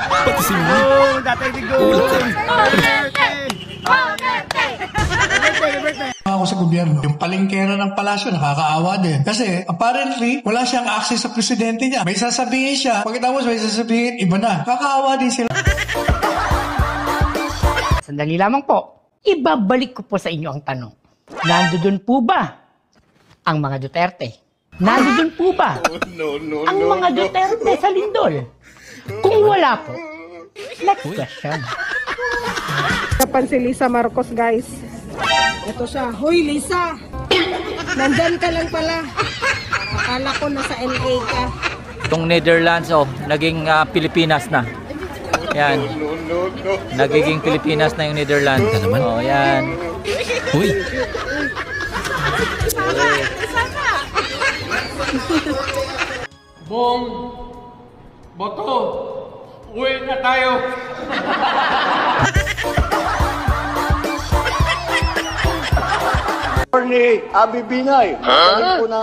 Pati si Mimi. Oh, Tatay Digong. Ako sa gobyerno, yung palengkera ng palasyo nakakaawa din. Kasi apparently, wala siyang access sa presidente niya. May sasabihin siya, pagkatapos may sasabihin, iba na. Kakaawa din sila. Sandali lamang po. Ibabalik ko po sa inyo ang tanong. Nandoon po ba ang mga Duterte? Nandoon po ba ang mga Duterte sa lindol? Kung wala po, next question. Kapan si Lisa Marcos, guys. Ito siya. Hoy, Lisa! Nandyan ka lang pala. Akala ko nasa LA ka. Itong Netherlands, naging Pilipinas na. Yan. Nagiging Pilipinas na yung Netherlands. Ito naman. Oh, yan. Uy. Bong, Boto, uwi na tayo. Ni Abi Binay. Magaling po na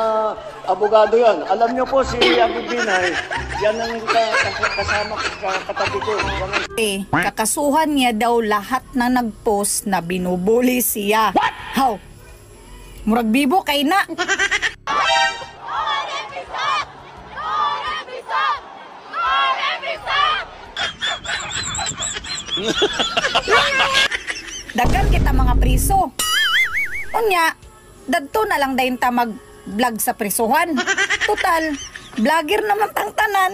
abogado yan. Alam niyo po si Abi Binay, yan ang kasama katabi ko. Kakasuhan niya daw lahat na nag-post na binubuli siya. What? How? Murag bibo kay na. Dagan kita mga priso. Unya, dadto na lang dayon ta mag-vlog sa prisuhan. Total, vlogger naman tang tanan.